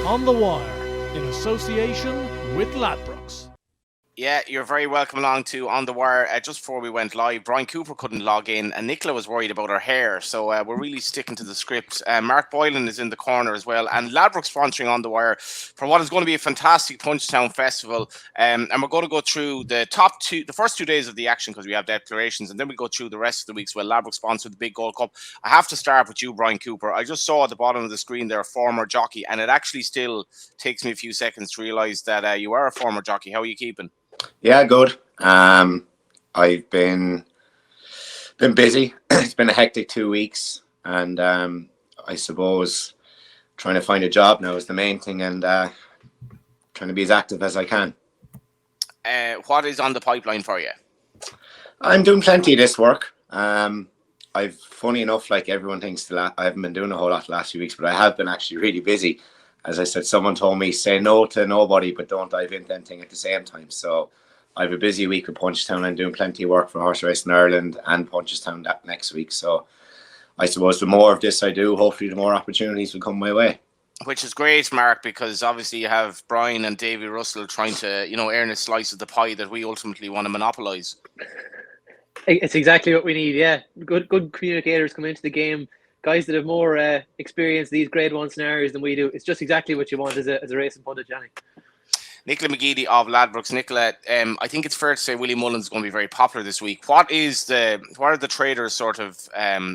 On the Wire, in association with Ladbrokes. Yeah, you're very welcome along to On the Wire. Just before we went live, Bryan Cooper couldn't log in, and Nicola was worried about her hair, so we're really sticking to the script. Mark Boylan is in the corner as well, and Ladbrokes sponsoring On the Wire for what is going to be a fantastic Punchestown festival. And we're going to go through the first 2 days of the action because we have declarations, and then we go through the rest of the weeks where Ladbrokes sponsored the Big Gold Cup. I have to start with you, Bryan Cooper. I just saw at the bottom of the screen there, former jockey, and it actually still takes me a few seconds to realise that you are a former jockey. How are you keeping? Yeah, good. I've been busy. It's been a hectic 2 weeks, and I suppose trying to find a job now is the main thing, and trying to be as active as I can. What is on the pipeline for you? I'm doing plenty of this work. Funny enough, like everyone thinks, I haven't been doing a whole lot the last few weeks, but I have been actually really busy. As I said, someone told me, say no to nobody, but don't dive into anything at the same time. So I have a busy week with Punchestown. I'm doing plenty of work for Horse Racing Ireland and Punchestown that next week. So I suppose the more of this I do, hopefully the more opportunities will come my way. Which is great, Mark, because obviously you have Bryan and Davy Russell trying to, earn a slice of the pie that we ultimately want to monopolise. It's exactly what we need, yeah. Good communicators come into the game. Guys that have more experience these grade one scenarios than we do. It's just exactly what you want as a racing pundit, Johnny. Nicola McGeady of Ladbrokes. Nicola, I think it's fair to say Willie Mullins is going to be very popular this week. What are the traders' sort of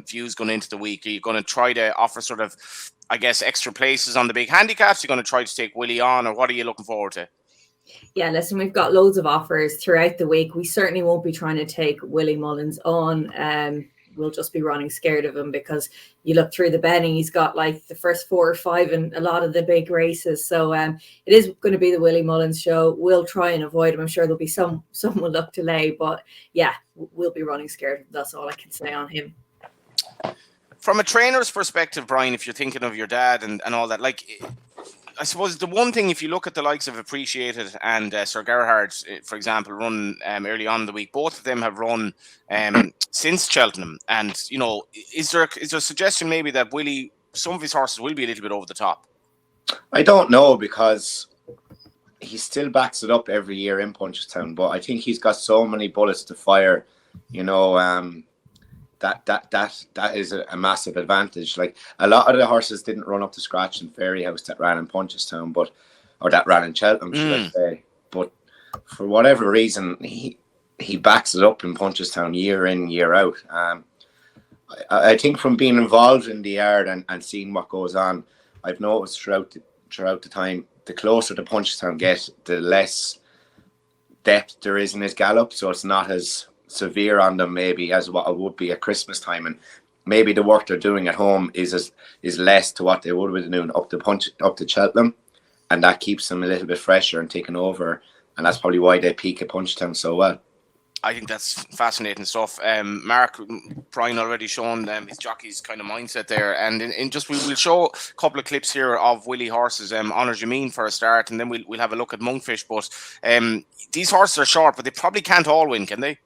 views going into the week? Are you going to try to offer sort of, I guess, extra places on the big handicaps? Are you going to try to take Willie on, or what are you looking forward to? Yeah, listen, we've got loads of offers throughout the week. We certainly won't be trying to take Willie Mullins on. We'll just be running scared of him because you look through the betting, he's got like the first 4 or 5 in a lot of the big races. So it is going to be the Willie Mullins show. We'll try and avoid him. I'm sure there'll be some will look to lay, but yeah, we'll be running scared of him. That's all I can say on him. From a trainer's perspective, Bryan, if you're thinking of your dad and all that, like, I suppose the one thing, if you look at the likes of Appreciated and Sir Gerhard, for example, run early on in the week, both of them have run since Cheltenham. And, is there a suggestion maybe that some of his horses will be a little bit over the top? I don't know, because he still backs it up every year in Punchestown, but I think he's got so many bullets to fire, that is a massive advantage. Like, a lot of the horses didn't run up to scratch in Fairyhouse that ran in Punchestown, or that ran in Cheltenham, should I say. But for whatever reason, he backs it up in Punchestown year in, year out. I think from being involved in the yard and seeing what goes on, I've noticed throughout the time, the closer the Punchestown get, the less depth there is in his gallop. So it's not as severe on them maybe as what it would be at Christmas time, and maybe the work they're doing at home is less to what they would be doing up to Cheltenham, and that keeps them a little bit fresher and taking over, and that's probably why they peak at Punchestown so well. I think that's fascinating stuff. Mark, Bryan already shown his jockey's kind of mindset there, and we'll show a couple of clips here of Willie horses. Honor Jameen for a start, and then we'll have a look at Monkfish. But these horses are short, but they probably can't all win, can they?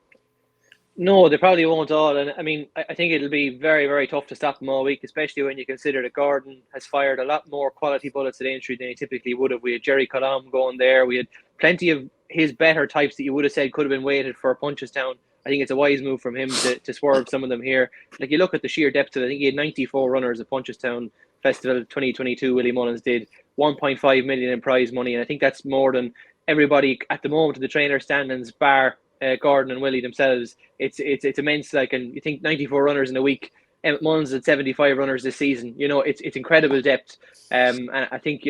No, they probably won't all. And I mean, I think it'll be very, very tough to stop them all week, especially when you consider that Gordon has fired a lot more quality bullets at Aintree than he typically would have. We had Jerry Colomb going there. We had plenty of his better types that you would have said could have been weighted for Punchestown. I think it's a wise move from him to swerve some of them here. Like, you look at the sheer depth of it, I think he had 94 runners at Punchestown Festival 2022. Willie Mullins did 1.5 million in prize money, and I think that's more than everybody at the moment in the trainer standings, bar Gordon and Willie themselves. It's immense. Like, and you think 94 runners in a week. Emmett Mullins at 75 runners this season. It's incredible depth. And I think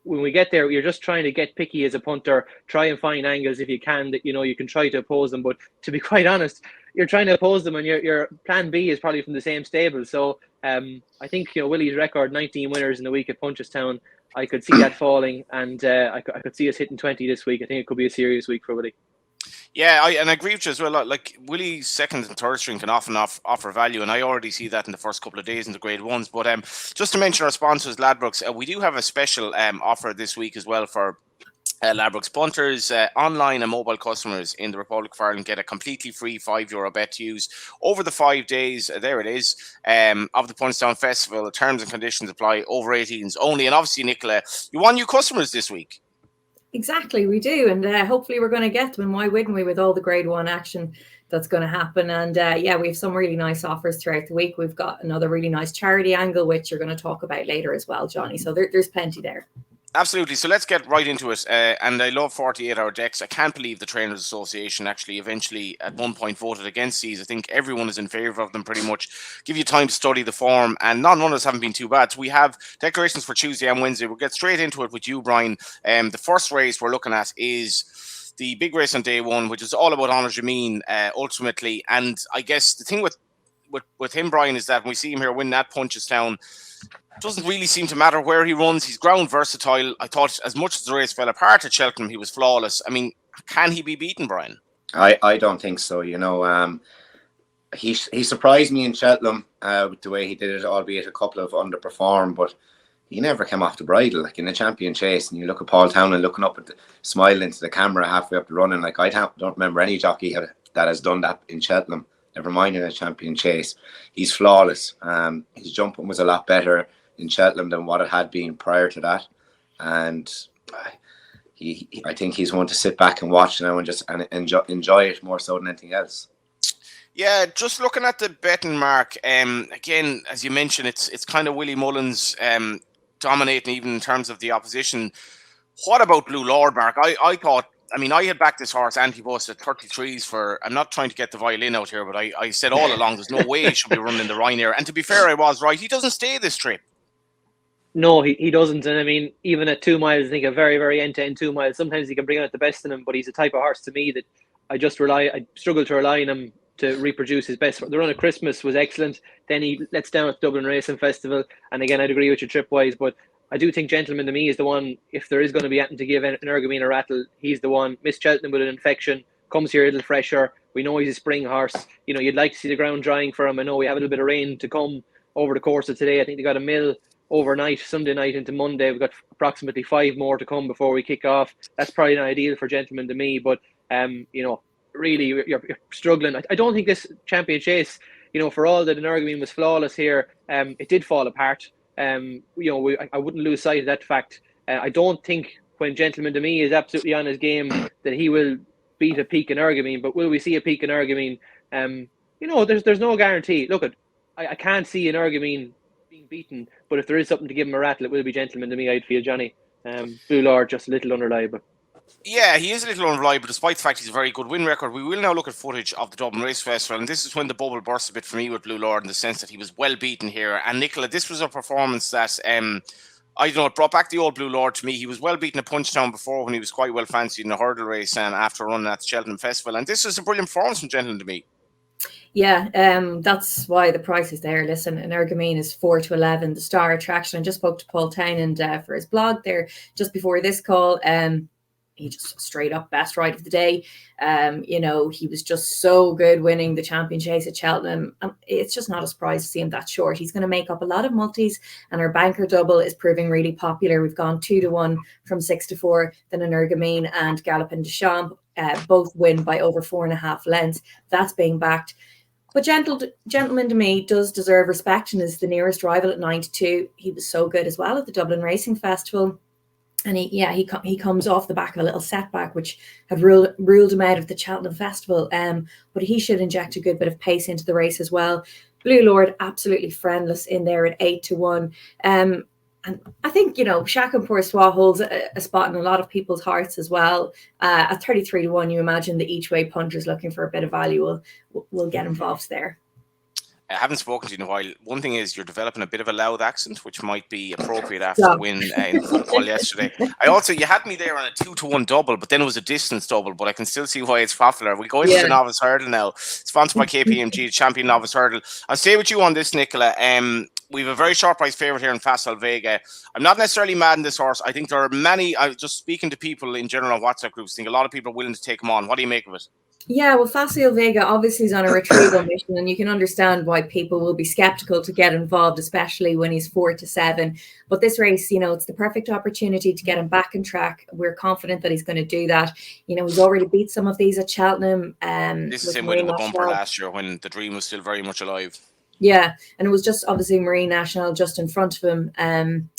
when we get there, you're just trying to get picky as a punter. Try and find angles if you can that you can try to oppose them. But to be quite honest, you're trying to oppose them, and your plan B is probably from the same stable. So I think Willie's record 19 winners in the week at Punchestown. I could see that falling, and I could see us hitting 20 this week. I think it could be a serious week for Willie. Yeah, I agree with you as well. Like, Willie's second and third string can often offer value, and I already see that in the first couple of days in the grade ones. But just to mention our sponsors, Ladbrokes, we do have a special offer this week as well for Ladbrokes punters, online and mobile customers in the Republic of Ireland get a completely free €5 bet to use over the 5 days. There it is, of the Punchestown Festival. The terms and conditions apply. Over 18s only. And obviously, Nicola, you want new customers this week. Exactly, we do, and hopefully we're going to get them. And why wouldn't we, with all the Grade 1 action that's going to happen? And yeah, we have some really nice offers throughout the week. We've got another really nice charity angle, which you're going to talk about later as well, Johnny. So there's plenty there. Absolutely. So let's get right into it. And I love 48-hour decks. I can't believe the Trainers Association actually eventually at one point voted against these. I think everyone is in favour of them pretty much. Give you time to study the form, and non-runners haven't been too bad. So we have declarations for Tuesday and Wednesday. We'll get straight into it with you, Bryan. The first race we're looking at is the big race on day one, which is all about Honor Jameen ultimately. And I guess the thing with him, Bryan, is that when we see him here win that Punchestown, doesn't really seem to matter where he runs. He's ground versatile. I thought as much as the race fell apart at Cheltenham, he was flawless. I mean, can he be beaten, Bryan? I don't think so. You know, he surprised me in Cheltenham with the way he did it, albeit a couple of underperformed, but he never came off the bridle like in the champion chase. And you look at Paul Townend looking up at smiling into the camera halfway up the running. Like I don't remember any jockey that has done that in Cheltenham. Never mind in a champion chase. He's flawless. His jumping was a lot better in Cheltenham than what it had been prior to that, and I think he's one to sit back and watch now and just enjoy it more so than anything else. Yeah, just looking at the betting mark, again, as you mentioned, it's kind of Willie Mullins dominating even in terms of the opposition. What about Blue Lord, Mark? I thought, I mean, I had backed this horse anti-bus at 33s for, I'm not trying to get the violin out here, but I said all along, there's no way he should be running the Ryanair. And to be fair, I was right. He doesn't stay this trip. No, he doesn't. And I mean, even at 2 miles, I think a very, very end-to-end 2 miles, sometimes he can bring out the best in him, but he's a type of horse to me that I struggle to rely on him to reproduce his best. The run at Christmas was excellent. Then he lets down at Dublin Racing Festival. And again, I'd agree with you trip-wise, but I do think Gentleman to me is the one, if there is going to be anything to give an Ergamine a rattle, he's the one. Missed Cheltenham with an infection, comes here a little fresher. We know he's a spring horse. You know, you'd like to see the ground drying for him. I know we have a little bit of rain to come over the course of today. I think they got a mill overnight, Sunday night into Monday. We've got approximately 5 more to come before we kick off. That's probably not ideal for Gentleman to me, but you know, really you're struggling. I don't think this champion chase, you know, for all that an Ergamine was flawless here, it did fall apart. You know, I wouldn't lose sight of that fact. I don't think when Gentleman to me is absolutely on his game that he will beat a peak in Ergamine, but will we see a peak in Ergamine? You know, there's no guarantee. Look, I can't see an Ergamine being beaten, but if there is something to give him a rattle, it will be Gentleman to me, I'd feel, Johnny. Blue Lord just a little unreliable. Yeah, he is a little unreliable, despite the fact he's a very good win record. We will now look at footage of the Dublin Race Festival, and this is when the bubble burst a bit for me with Blue Lord in the sense that he was well beaten here. And Nicola, this was a performance that, I don't know, it brought back the old Blue Lord to me. He was well beaten at Punchestown before when he was quite well fancied in a hurdle race and after running at the Cheltenham Festival. And this is a brilliant performance from Gentleman to me. Yeah, that's why the price is there. Listen, an Ergamine is 4 to 11, the star attraction. I just spoke to Paul Townend for his blog there just before this call. He just straight up best ride of the day. You know, he was just so good winning the champion chase at Cheltenham. It's just not a surprise to see him that short. He's going to make up a lot of multis, and our banker double is proving really popular. We've gone 2 to 1 from 6 to 4. Then an Ergamine and Galopin de Champs both win by over 4.5 lengths. That's being backed. But Gentleman to me does deserve respect and is the nearest rival at 9 to 2. He was so good as well at the Dublin Racing Festival. And he comes off the back of a little setback, which have ruled him out of the Cheltenham Festival. But he should inject a good bit of pace into the race as well. Blue Lord absolutely friendless in there at 8 to 1. And I think, you know, Chacun Pour Soi holds a spot in a lot of people's hearts as well. At 33 to 1, you imagine the each way punters looking for a bit of value will get involved there. I haven't spoken to you in a while. One thing is you're developing a bit of a loud accent, which might be appropriate after the win in the football yesterday. You had me there on a 2 to 1 double, but then it was a distance double, but I can still see why it's popular. We go into the novice hurdle now, sponsored by KPMG, Champion Novice Hurdle. I'll stay with you on this, Nicola. We have a very short price favourite here in Facile Vega. I'm not necessarily mad in this horse. I think there are many, just speaking to people in general on WhatsApp groups, I think a lot of people are willing to take him on. What do you make of it? Yeah, well, Facile Vega obviously is on a retrieval mission, and you can understand why people will be skeptical to get involved, especially when he's 4 to 7. But this race, it's the perfect opportunity to get him back on track. We're confident that he's going to do that. He's already beat some of these at Cheltenham. This is him winning the bumper last year when the dream was still very much alive. Yeah, and it was just obviously Marine National just in front of him.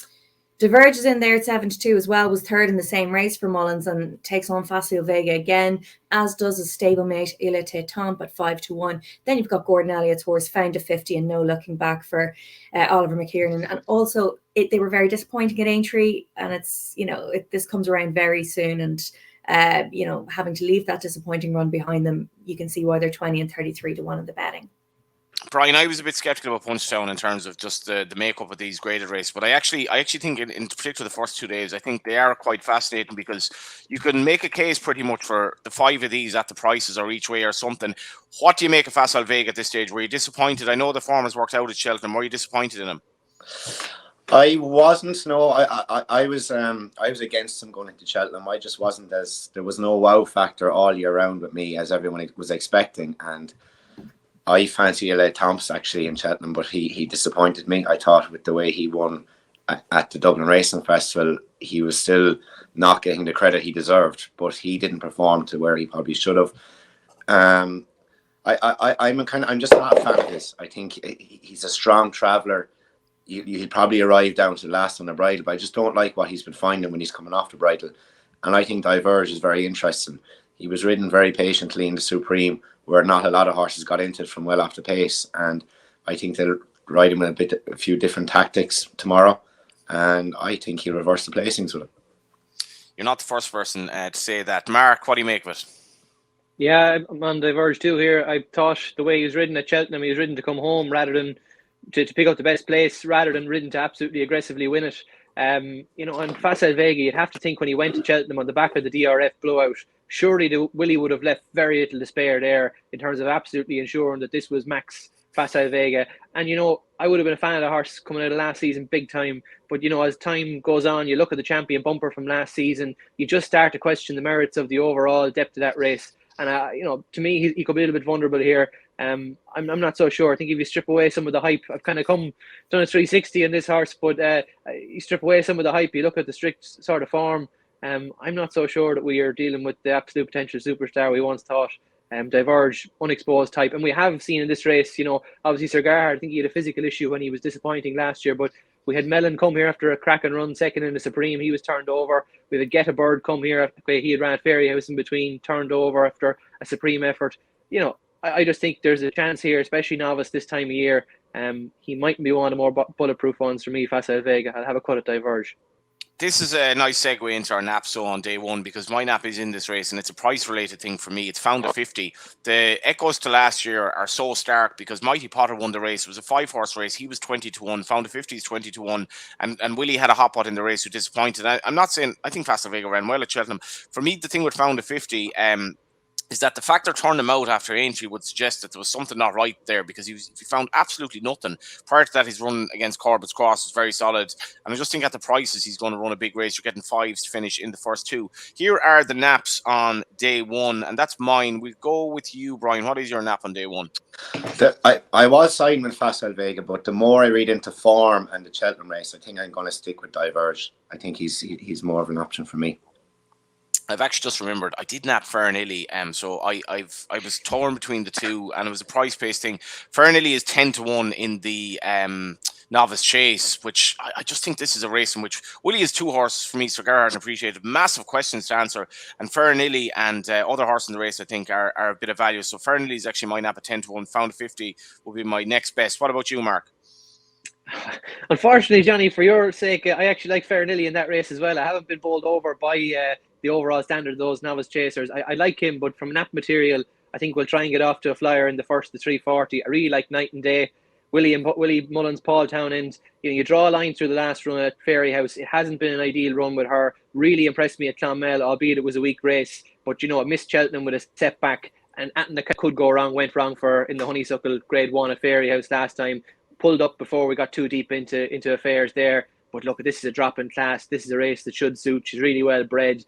Diverge is in there at 7 to 2 as well, was third in the same race for Mullins and takes on Facile Vega again, as does his stablemate Il Était Temps at 5 to 1. Then you've got Gordon Elliott's horse Found a 50 and No Looking Back for Oliver McKiernan. And also they were very disappointing at Aintree, and it's, this comes around very soon, and having to leave that disappointing run behind them, you can see why they're 20 and 33 to 1 in the betting. Brian, I was a bit skeptical about Punchestown in terms of just the makeup of these graded races, but I actually think in particular the first 2 days, I think they are quite fascinating because you can make a case pretty much for the 5 of these at the prices or each way or something. What do you make of Facile Vega at this stage? Were you disappointed? I know the form has worked out at Cheltenham. Were you disappointed in him? I wasn't. No, I was against him going into Cheltenham. I just wasn't there was no wow factor all year round with me as everyone was expecting, and I fancy Il Était Temps actually in Cheltenham, but he disappointed me. I thought with the way he won at the Dublin Racing Festival, he was still not getting the credit he deserved, but he didn't perform to where he probably should have. I'm just not a fan of this. I think he's a strong traveller. He'll probably arrive down to the last on the bridle, but I just don't like what he's been finding when he's coming off the bridle. And I think Diverge is very interesting. He was ridden very patiently in the Supreme, where not a lot of horses got into it from well off the pace, and I think they'll ride him with a few different tactics tomorrow, and I think he'll reverse the placings with him. You're not the first person to say that. Mark, what do you make of it? Yeah, I'm on Diverge too here. I thought the way he was ridden at Cheltenham, he was ridden to come home rather than to pick up the best place, rather than ridden to absolutely aggressively win it. On Facile Vega, you'd have to think when he went to Cheltenham on the back of the DRF blowout, surely Willie would have left very little to spare there in terms of absolutely ensuring that this was max Facile Vega. And, I would have been a fan of the horse coming out of last season big time. But, as time goes on, you look at the champion bumper from last season, you just start to question the merits of the overall depth of that race. And, to me, he could be a little bit vulnerable here. I'm not so sure. I think if you strip away some of the hype, I've kind of done a 360 in this horse, but you strip away some of the hype, you look at the strict sort of form. I'm not so sure that we are dealing with the absolute potential superstar we once thought. Diverge, unexposed type. And we have seen in this race, obviously Sir Gerhard, I think he had a physical issue when he was disappointing last year, but we had Mellon come here after a cracking run, second in the Supreme. He was turned over. We had Get a Bird come here after he had ran at Fairyhouse in between, turned over after a Supreme effort. I just think there's a chance here, especially novice this time of year. He might be one of the more bulletproof ones for me, Facile Vega. I'll have a cut at Diverge. This is a nice segue into our nap on day one, because my nap is in this race and it's a price related thing for me. It's Found a 50. The echoes to last year are so stark because Mighty Potter won the race. It was a 5-horse race. He was 20 to 1. Found a 50 is 20 to 1. And Willie had a hot pot in the race who disappointed. I'm not saying, I think Facile Vega ran well at Cheltenham. For me, the thing with Found a 50, is that the fact they're turning him out after Aintree would suggest that there was something not right there, because he found absolutely nothing. Prior to that, his run against Corbett's Cross was very solid. And I just think at the prices, he's going to run a big race. You're getting 5s to finish in the first 2. Here are the naps on day 1, and that's mine. We'll go with you, Brian. What is your nap on day 1? I was siding with Facile Vega, but the more I read into form and the Cheltenham race, I think I'm going to stick with Diverge. I think he's more of an option for me. I've actually just remembered I did nap Fernilly, so I was torn between the two, and it was a price-based thing. Fernilly is 10 to 1 in the novice chase, which I just think this is a race in which Willie is 2 horses for me, Sir Gerhard and Appreciated. Massive questions to answer, and Fernilly and other horses in the race I think are a bit of value. So Fernilly is actually my nap at 10 to 1. Found 50 will be my next best. What about you, Mark? Unfortunately, Johnny, for your sake, I actually like Fernilly in that race as well. I haven't been bowled over by the overall standard of those novice chasers. I like him, but from nap material, I think we'll try and get off to a flyer in the first, the 340. I really like Night and Day. Willie Mullins, Paul Townend. You draw a line through the last run at Fairyhouse. It hasn't been an ideal run with her. Really impressed me at Clonmel, albeit it was a weak race. But it missed Cheltenham with a setback, and the could go wrong, went wrong for in the Honeysuckle Grade 1 at Fairyhouse last time. pulled up before we got too deep into affairs there. But look, this is a drop in class. This is a race that should suit. She's really well bred.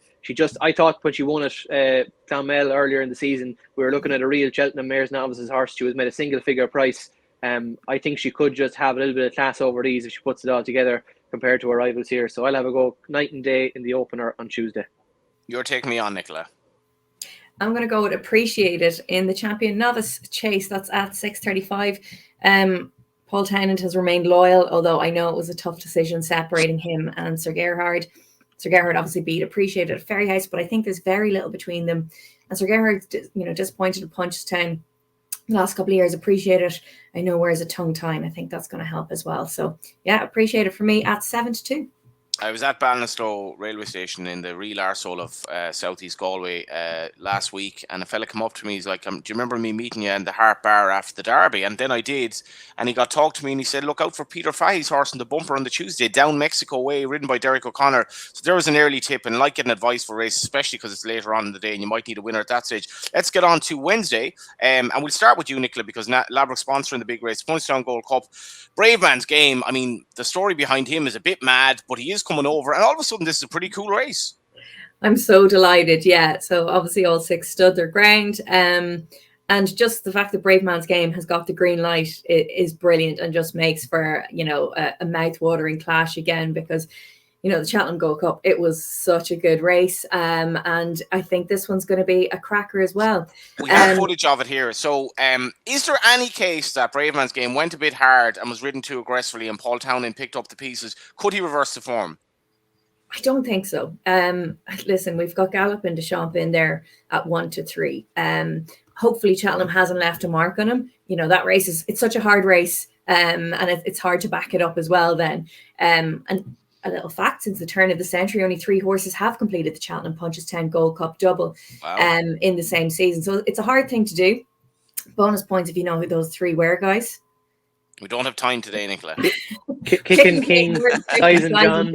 I thought when she won it, Clonmel earlier in the season, we were looking at a real Cheltenham Mares Novices horse. She was made a single figure price. I think she could just have a little bit of class over these if she puts it all together compared to her rivals here. So I'll have a go night and day in the opener on Tuesday. You're taking me on, Nicola. I'm going to go with Appreciated in the Champion Novice Chase. That's at 6:35. Paul Townend has remained loyal, although I know it was a tough decision separating him and Sir Gerhard. Sir Gerhard obviously beat Appreciated at Ferryhouse, but I think there's very little between them. And Sir Gerhard, disappointed at Punchestown the last couple of years. Appreciated, I know, wears a tongue tie, and I think that's going to help as well. So yeah, Appreciated for me at 7-2. I was at Ballinasloe railway station in the real arsehole of Southeast Galway last week, and a fella came up to me. He's like, do you remember me meeting you in the Harp Bar after the Derby? And then I did, and he got talked to me, and he said, look out for Peter Fahey's horse in the bumper on the Tuesday, down Mexico way, ridden by Derek O'Connor. So there was an early tip, and I like getting advice for races, especially because it's later on in the day, and you might need a winner at that stage. Let's get on to Wednesday, and we'll start with you, Nicola, because Ladbrokes sponsoring the big race, Punchestown Gold Cup. Brave Man's Game, I mean, the story behind him is a bit mad, but he is coming over, and all of a sudden this is a pretty cool race. I'm so delighted. Yeah, so obviously all 6 stood their ground, and just the fact that Brave Man's Game has got the green light is brilliant, and just makes for a mouth-watering clash again, because the Cheltenham Gold Cup, it was such a good race, and I think this one's going to be a cracker as well. We have footage of it here. So is there any case that Brave Man's Game went a bit hard and was ridden too aggressively, and Paul Townend picked up the pieces? Could he reverse the form? I don't think so. Listen, we've got Gallop and Deschamps in there at 1-3. Hopefully Cheltenham hasn't left a mark on him. That race it's such a hard race, and it's hard to back it up as well then. And a little fact, since the turn of the century, only 3 horses have completed the Cheltenham Punchestown Gold Cup double. Wow. In the same season. So it's a hard thing to do. Bonus points if you know who those 3 were, guys. We don't have time today, Nicola. Kicking King, Tyson John.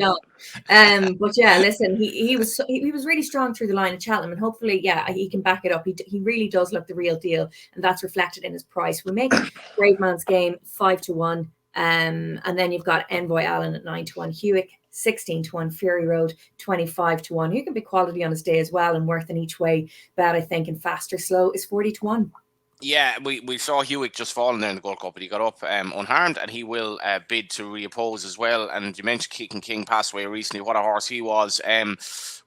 But yeah, listen, he was really strong through the line at Cheltenham, and hopefully, he can back it up. He really does look the real deal, and that's reflected in his price. We make Brave Man's Game 5-1, and then you've got Envoy Allen at 9-1, Hewick 16-1, Fury Road 25-1. Who can be quality on his day as well, and worth in each way bet, I think, and Fast or Slow is 40-1. Yeah, we saw Hewitt just falling there in the Gold Cup, but he got up unharmed, and he will bid to reoppose as well. And you mentioned Kicking King passed away recently. What a horse he was.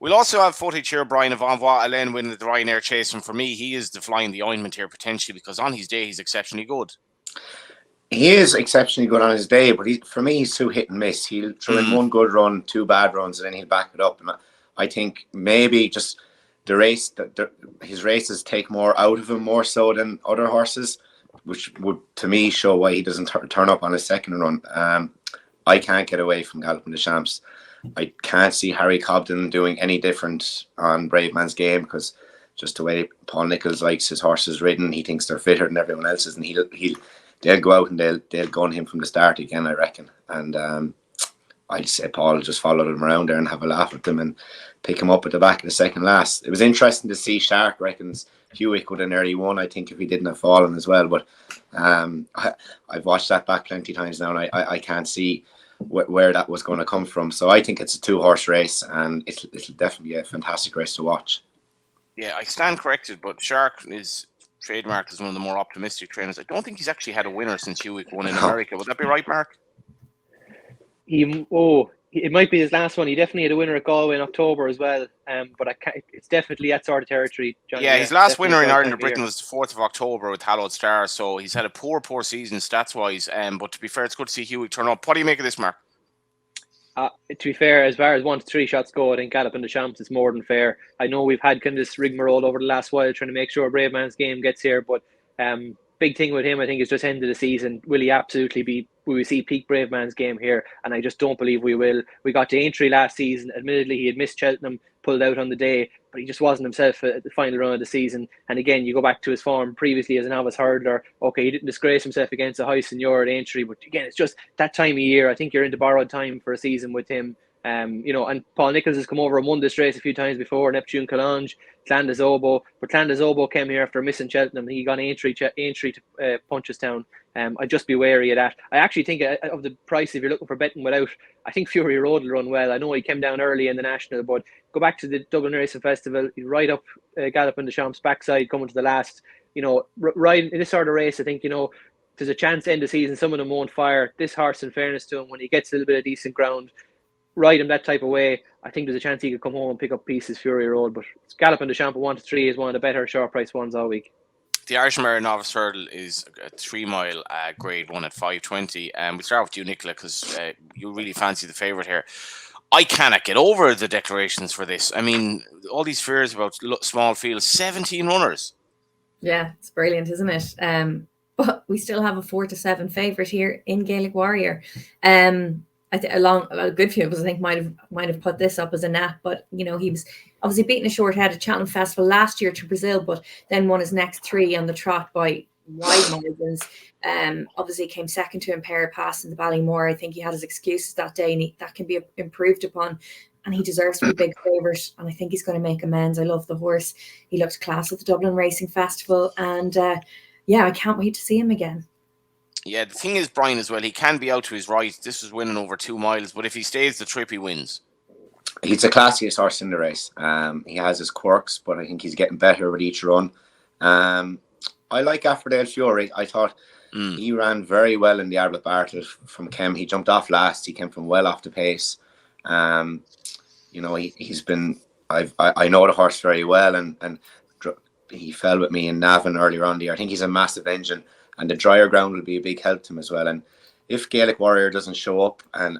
We'll also have footage here, Bryan, of Envoy Allen winning the Ryanair Chase. And for me, he is the fly in the ointment here potentially, because on his day, he's exceptionally good. He is exceptionally good on his day, but for me, he's too hit and miss. He'll throw in one good run, 2 bad runs, and then he'll back it up. And I think maybe just the race, his races take more out of him, more so than other horses, which would, to me, show why he doesn't turn up on his second run. I can't get away from Gallop and Deschamps. I can't see Harry Cobden doing any different on Brave Man's Game, because just the way Paul Nicholls likes his horses ridden, he thinks they're fitter than everyone else's, and they'll go out and they'll gun him from the start again, I reckon. And I'd say Paul just followed him around there and have a laugh at them and pick him up at the back of the second last. It was interesting to see Shark reckons Hewitt would have nearly won, I think, if he didn't have fallen as well. But I've watched that back plenty of times now, and I can't see where that was going to come from. So I think it's a 2-horse race, and it'll definitely be a fantastic race to watch. Yeah, I stand corrected, but Shark is trademarked as one of the more optimistic trainers. I don't think he's actually had a winner since Hewitt won in America. Would that be right, Mark? It might be his last one. He definitely had a winner at Galway in October as well. But it's definitely that sort of territory, Johnny. Yeah, his last winner in Ireland or Britain was the 4th of October with Hallowed Star. So he's had a poor season stats-wise. But to be fair, it's good to see Hewitt turn up. What do you make of this, Mark? To be fair, as far as 1-3 shots go, I think Gallop and Deschamps is more than fair. I know we've had kind of this rigmarole over the last while trying to make sure Brave Man's Game gets here, but big thing with him, I think, is just end of the season. Will he absolutely will we see peak Brave Man's Game here? And I just don't believe we will. We got to Aintree last season. Admittedly, he had missed Cheltenham, pulled out on the day, but he just wasn't himself at the final run of the season. And again, you go back to his form previously as a novice hurdler. Okay, he didn't disgrace himself against a high senior at Aintree, but again, it's just that time of year. I think you're into borrowed time for a season with him. And Paul Nicholls has come over and won this race a few times before, Neptune Collange, Llandazobo, but Llandazobo came here after missing Cheltenham. He got Aintree to Punchestown, I'd just be wary of that. I actually think of the price, if you're looking for betting without, I think Fury Road will run well. I know he came down early in the National, but go back to the Dublin Racing Festival, he's right up Galloping Deschamps' backside coming to the last. Riding in this sort of race, I think, there's a chance to end the season. Some of them won't fire. This horse, in fairness to him, when he gets a little bit of decent ground, ride him that type of way, I think there's a chance he could come home and pick up pieces Fury Road. But Galloping Deschamps 1 to 3 is one of the better short price ones all week. The Irish Mare Novice Hurdle is a 3 mile grade 1 at 5:20. And we start with you, Nicola, because you really fancy the favourite here. I cannot get over the declarations for this. I mean, all these fears about small fields, 17 runners. Yeah, it's brilliant, isn't it? But we still have a 4 to 7 favourite here in Gaelic Warrior. I think a good few of us, I think, might have put this up as a nap, but he was obviously beating a short head at Cheltenham Festival last year to Brazil, but then won his next 3 on the trot by wide margins. Obviously came second to Imperial Pass in the Ballymore. I think he had his excuses that day, and that can be improved upon. And he deserves to be a big favourite, and I think he's going to make amends. I love the horse. He looked class at the Dublin Racing Festival, and I can't wait to see him again. Yeah, the thing is, Bryan, as well, he can be out to his right. This was winning over 2 miles, but if he stays the trip, he wins. He's the classiest horse in the race. He has his quirks, but I think he's getting better with each run. I like Affordale Fury. I thought he ran very well in the Arblet Bartlett from Kem. He jumped off last. He came from well off the pace. He's been. I know the horse very well, and he fell with me in Navan earlier on the year. I think he's a massive engine, and the drier ground will be a big help to him as well. And if Gaelic Warrior doesn't show up and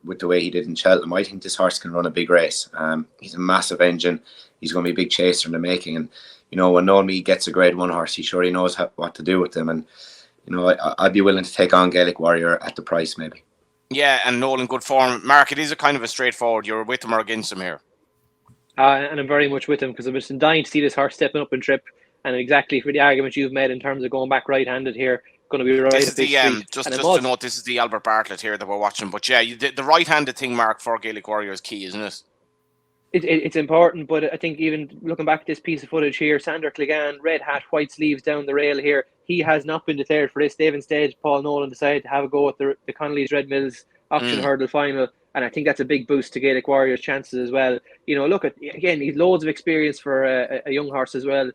with the way he did in Cheltenham, I think this horse can run a big race. He's a massive engine. He's going to be a big chaser in the making. And when Noel Meade gets a Grade 1 horse, he surely knows what to do with them. And I'd be willing to take on Gaelic Warrior at the price maybe. Yeah, and Noel in good form. Mark, it is a kind of a straightforward. You're with him or against him here? And I'm very much with him, because I'm just dying to see this horse stepping up in trip. And exactly for the argument you've made in terms of going back right-handed here, going to be right. This is the just to note, this is the Albert Bartlett here that we're watching. But yeah, the right-handed thing, Mark, for Gaelic Warrior is key, isn't it? It's important, but I think even looking back at this piece of footage here, Sander Clegane, red hat, white sleeves down the rail here, he has not been declared for this. They've instead, Paul Nolan decided to have a go at the Connolly's Red Mills auction hurdle final, and I think that's a big boost to Gaelic Warrior's chances as well. He's loads of experience for a young horse as well.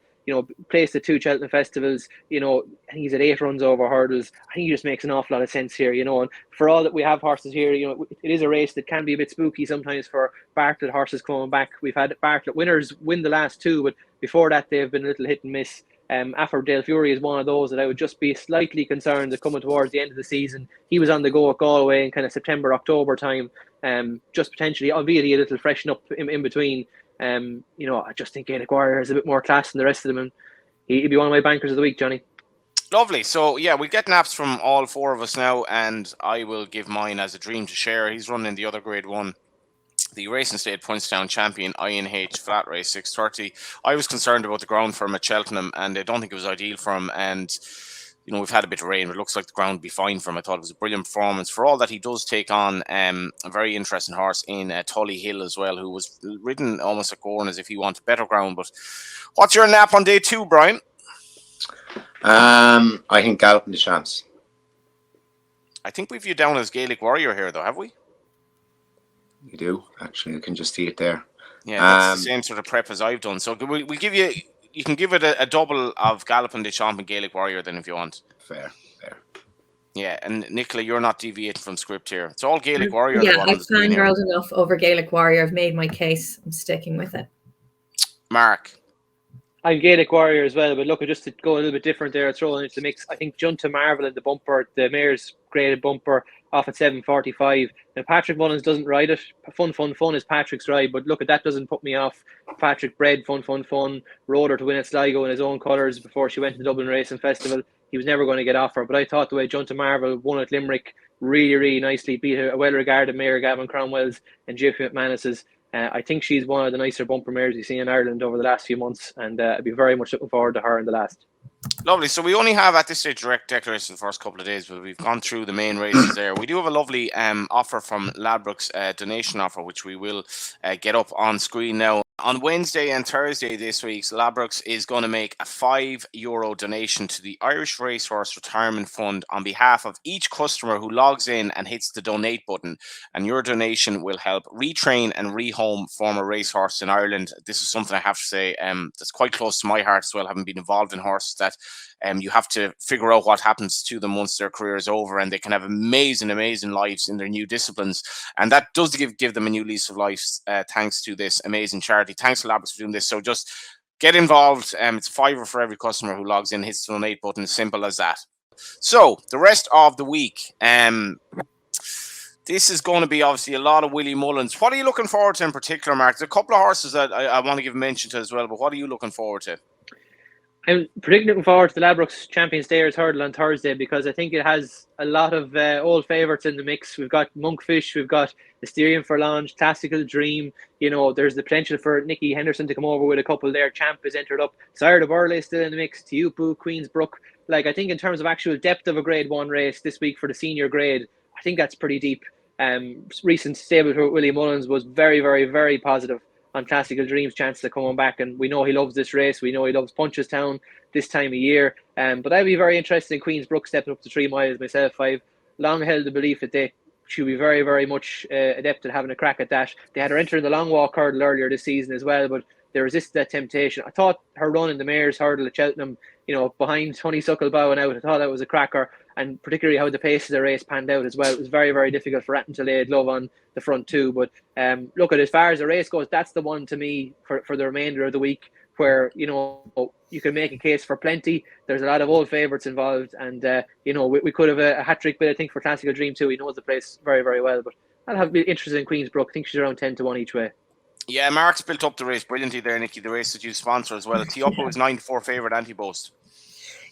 Placed at 2 Cheltenham festivals. I think he's at 8 runs over hurdles. I think he just makes an awful lot of sense here. And for all that we have horses here, it is a race that can be a bit spooky sometimes for Bartlett horses coming back. We've had Bartlett winners win the last 2, but before that they've been a little hit and miss. Affordale Fury is one of those that I would just be slightly concerned that coming towards the end of the season. He was on the go at Galway in kind of September, October time. Just potentially, albeit a little freshen up in between. I just think Gaelic Warrior has a bit more class than the rest of them, and he'd be one of my bankers of the week, Johnny. Lovely. So yeah, we'll get naps from all 4 of us now, and I will give mine as a dream to share. He's running the other Grade 1, the Racing State Punchestown champion, INH flat race 6:30. I was concerned about the ground for him at Cheltenham, and I don't think it was ideal for him. And we've had a bit of rain, but it looks like the ground will be fine for him. I thought it was a brilliant performance. For all that, he does take on a very interesting horse in Tully Hill as well, who was ridden almost at Gorn as if he wanted better ground. But what's your nap on day 2, Bryan? I think Galloping Deschamps. I think we've you down as Gaelic Warrior here, though, have we? You do, actually. You can just see it there. Yeah, that's the same sort of prep as I've done. So we'll give you... You can give it a double of Galloping Deschamps and Gaelic Warrior then if you want. Fair. Yeah, and Nicola, you're not deviating from script here. It's all Gaelic Warrior. Yeah, I've fangirled enough over Gaelic Warrior. I've made my case. I'm sticking with it. Mark? I'm Gaelic Warrior as well, but look, just to go a little bit different there, throwing into the mix, I think Junta Marvel in the bumper, the mare's graded bumper, off at 7:45. Now, Patrick Mullins doesn't ride it. Fun is Patrick's ride, but look, that doesn't put me off. Patrick bred fun, rode her to win at Sligo in his own colours before she went to the Dublin Racing Festival. He was never going to get off her, but I thought the way Junta Marvel won at Limerick really, really nicely, beat a well-regarded mare, Gavin Cromwell's and Jiffy McManus's. I think she's one of the nicer bumper mares you've seen in Ireland over the last few months, and I'd be very much looking forward to her in the last. Lovely. So we only have at this stage direct declaration the first couple of days, but we've gone through the main races there. We do have a lovely offer from Ladbrokes, donation offer, which we will get up on screen now. On Wednesday and Thursday this week, Ladbrokes is going to make a €5 donation to the Irish Racehorse Retirement Fund on behalf of each customer who logs in and hits the donate button. And your donation will help retrain and rehome former racehorses in Ireland. This is something I have to say that's quite close to my heart as well, having been involved in horses that you have to figure out what happens to them once their career is over, and they can have amazing lives in their new disciplines. And that does give them a new lease of life thanks to this amazing charity. Thanks to Ladbrokes for doing this. So just get involved. It's $5 for every customer who logs in, hits the donate button. As simple as that. So the rest of the week, this is going to be obviously a lot of Willie Mullins. What are you looking forward to in particular, Mark? There's a couple of horses that I want to give a mention to as well, but what are you looking forward to? I'm particularly looking forward to the Ladbrokes Champion Stayers Hurdle on Thursday, because I think it has a lot of old favourites in the mix. We've got Monkfish, we've got Mysterium for Launch, Classical Dream. You know, there's the potential for Nicky Henderson to come over with a couple there. Champ is entered up. Sire de Burley still in the mix. Tiupu, Queensbrook. Like, I think in terms of actual depth of a Grade 1 race this week for the senior grade, I think that's pretty deep. Recent stable for Willie Mullins was very, very, very positive on Classical Dream's chances of coming back, and we know he loves this race. We know he loves Punchestown this time of year. But I'd be very interested in Queensbrook stepping up to 3 miles myself. I've long held the belief that they should be very, very much adept at having a crack at that. They had her enter in the long walk hurdle earlier this season as well, but they resisted that temptation. I thought her run in the Mayor's hurdle at Cheltenham, you know, behind Honeysuckle bowing out, I thought that was a cracker, and particularly how the pace of the race panned out as well. It was very, very difficult for Ratton to lay glove on the front too. But look, as far as the race goes, that's the one to me for the remainder of the week where, you know, you can make a case for plenty. There's a lot of old favourites involved, and you know, we could have a hat-trick bid, I think, for Classical Dream too. He knows the place very, very well, but I'll have be interested in Queensbrook. I think she's around 10-1 each way. Yeah, Mark's built up the race brilliantly there, Nicky. The race that you sponsor as well. Tiupu is 9-4 favourite, anti-boast.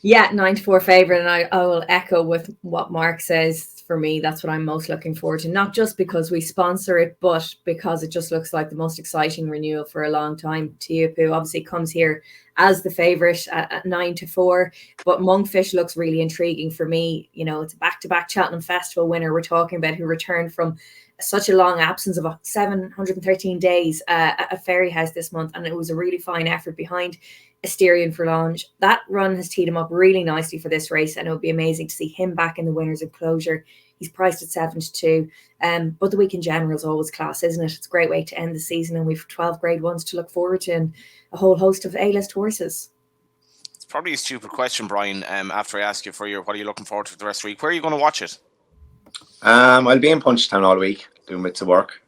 Yeah, 9-4 favourite, and I will echo with what Mark says. For me, that's what I'm most looking forward to, not just because we sponsor it, but because it just looks like the most exciting renewal for a long time. Tiupu obviously comes here as the favourite at 9-4, but Monkfish looks really intriguing for me. You know, it's a back-to-back Cheltenham Festival winner we're talking about, who returned from such a long absence of 713 days at Fairyhouse this month, and it was a really fine effort behind Mysterium for Launch. That run has teed him up really nicely for this race, and it would be amazing to see him back in the winner's enclosure. He's priced at 7-2. But the week in general is always class, isn't it? It's a great way to end the season, and we've 12 Grade 1s to look forward to and a whole host of A-list horses. It's probably a stupid question, Brian, after I ask you for what are you looking forward to for the rest of the week? Where are you going to watch it? I'll be in Punchestown all week doing bits of work.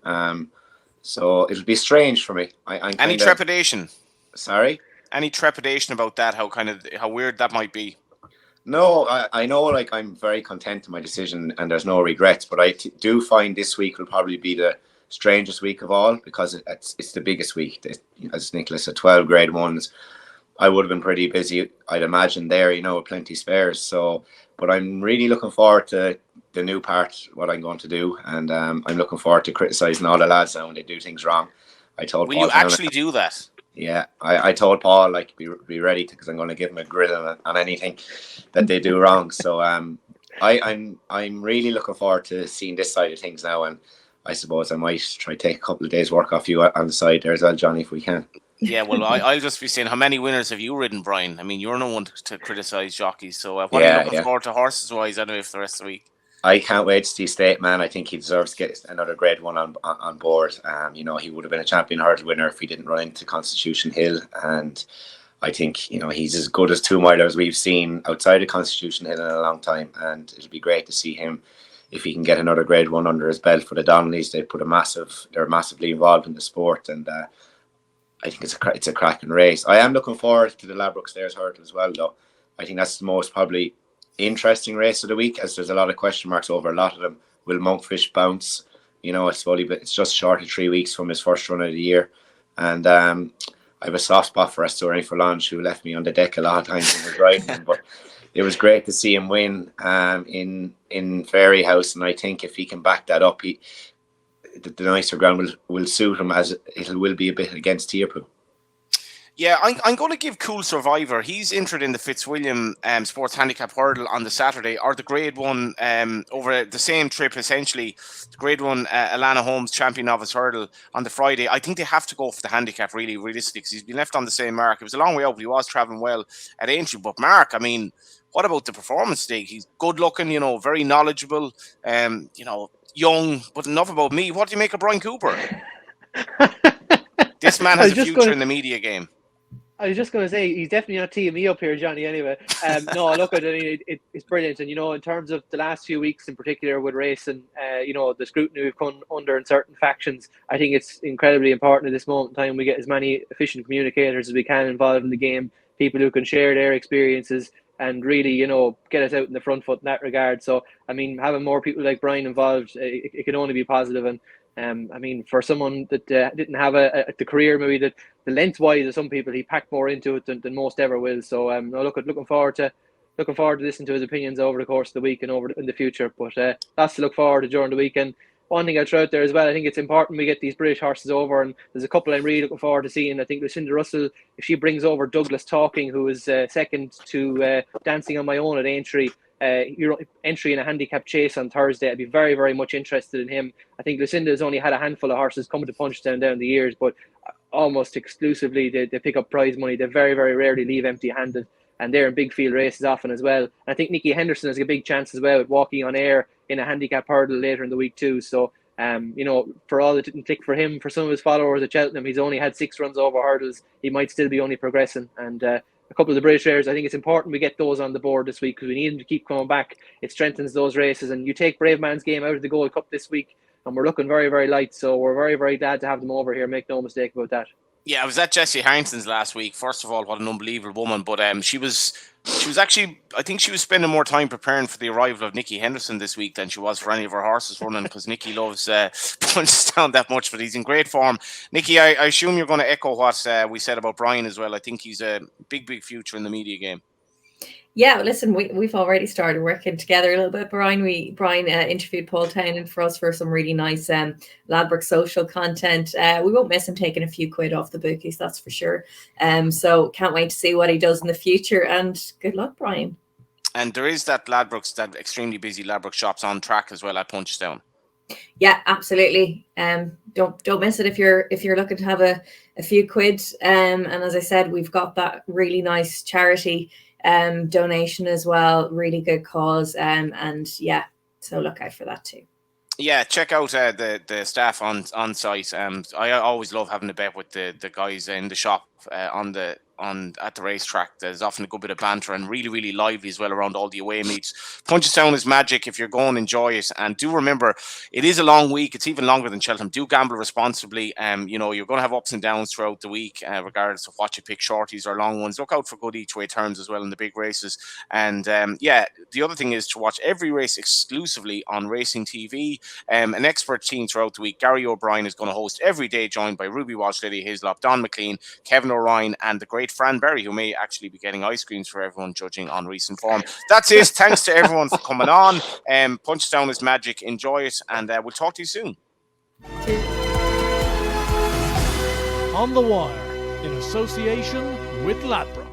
So it'll be strange for me. Any trepidation? Sorry? Any trepidation about that? How weird that might be? No, I know, like, I'm very content in my decision and there's no regrets, but I do find this week will probably be the strangest week of all, because it's the biggest week. As Nicholas said, 12 Grade 1s. I would have been pretty busy, I'd imagine, there, you know, with plenty spares. So, but I'm really looking forward to the new part, what I'm going to do, and I'm looking forward to criticising all the lads now when they do things wrong. Will you actually do that? Yeah, I told Paul, like, be ready, because I'm going to give him a grill on anything that they do wrong. So I'm really looking forward to seeing this side of things now, and I suppose I might try to take a couple of days work off you on the side there as well, Johnny, if we can. Yeah, well, I'll just be saying, how many winners have you ridden, Brian? I mean, you're no one to criticise jockeys, so what are you looking forward to horses wise anyway for the rest of the week? I can't wait to see State Man. I think he deserves to get another Grade 1 on board. You know, he would have been a champion hurdle winner if he didn't run into Constitution Hill, and I think, you know, he's as good as 2 milers we've seen outside of Constitution Hill in a long time, and it'll be great to see him if he can get another Grade 1 under his belt for the Donnellys. They're massively involved in the sport, and I think it's a cracking race. I am looking forward to the Ladbrokes Stayers hurdle as well, though. I think that's the most probably interesting race of the week, as there's a lot of question marks over a lot of them. Will Monkfish bounce? You know, it's just short of 3 weeks from his first run of the year, and I have a soft spot for Mysterium for Launch, who left me on the deck a lot of times when I was riding him, but it was great to see him win in Fairyhouse, and I think if he can back that up, the nicer ground will suit him, as it will be a bit against Tiupu. Yeah, I'm going to give Cool Survivor. He's entered in the Fitzwilliam Sports Handicap Hurdle on the Saturday, or the Grade 1 over the same trip, essentially. The Grade 1 Alana Holmes Champion Novice Hurdle on the Friday. I think they have to go for the handicap, really, realistically, because he's been left on the same mark. It was a long way out, but he was travelling well at Aintree. But Mark, I mean, what about the performance today? He's good looking, very knowledgeable, young, but enough about me. What do you make of Bryan Cooper? This man has a future in the media game. I was just going to say, he's definitely not teeing me up here, Johnny, anyway. No, look, it's brilliant. And, in terms of the last few weeks in particular with racing, the scrutiny we've come under in certain factions, I think it's incredibly important at this moment in time we get as many efficient communicators as we can involved in the game, people who can share their experiences and really, get us out in the front foot in that regard. So, I mean, having more people like Bryan involved, it can only be positive. And, I mean, for someone that didn't have the career maybe that the lengthwise of some people, he packed more into it than most ever will. So looking forward to listening to his opinions over the course of the week and in the future. But that's to look forward to during the weekend. One thing I'll throw out there as well, I think it's important we get these British horses over, and there's a couple I'm really looking forward to seeing. I think Lucinda Russell, if she brings over Douglas Talking, who is second to Dancing on My Own at Aintree, entry in a handicap chase on Thursday, I'd be very, very much interested in him. I think Lucinda has only had a handful of horses come to Punchestown down the years, but almost exclusively they pick up prize money. They very, very rarely leave empty-handed, and they're in big field races often as well. And I think Nicky Henderson has a big chance as well with walking on air in a handicap hurdle later in the week too. So, for all that didn't click for him, for some of his followers at Cheltenham, he's only had 6 runs over hurdles. He might still be only progressing. And a couple of the British airs, I think it's important we get those on the board this week because we need them to keep coming back. It strengthens those races. And you take Brave Man's Game out of the Gold Cup this week, and we're looking very, very light. So we're very, very glad to have them over here. Make no mistake about that. Yeah, I was at Jessie Harrington's last week. First of all, what an unbelievable woman. But she was actually, I think she was spending more time preparing for the arrival of Nicky Henderson this week than she was for any of her horses running, because Nicky loves Punchestown that much, but he's in great form. Nicky, I assume you're going to echo what we said about Bryan as well. I think he's a big, big future in the media game. Yeah, listen, we've already started working together a little bit. Bryan interviewed Paul Townend for us for some really nice Ladbrokes social content. We won't miss him taking a few quid off the bookies, that's for sure. So can't wait to see what he does in the future. And good luck, Bryan. And there is that extremely busy Ladbrokes shops on track as well at Punchestown. Yeah, absolutely. Don't miss it if you're looking to have a few quid. And as I said, we've got that really nice charity donation as well, really good cause, and yeah, so look out for that too. Yeah, check out the staff on site. I always love having a bet with the guys in the shop at the racetrack. There's often a good bit of banter and really, really lively as well around all the away meets. Punchestown is magic. If you're going, enjoy it. And do remember, it is a long week. It's even longer than Cheltenham. Do gamble responsibly. You're going to have ups and downs throughout the week, regardless of what you pick, shorties or long ones. Look out for good each way turns as well in the big races. And the other thing is to watch every race exclusively on Racing TV. An expert team throughout the week. Gary O'Brien is going to host every day, joined by Ruby Walsh, Lydia Hislop, Don McLean, Kevin O'Ryan, and the great Fran Berry, who may actually be getting ice creams for everyone judging on recent form. That's it. Thanks to everyone for coming on. Punchestown is magic. Enjoy it, and we'll talk to you soon. On the Wire, in association with Ladbrokes.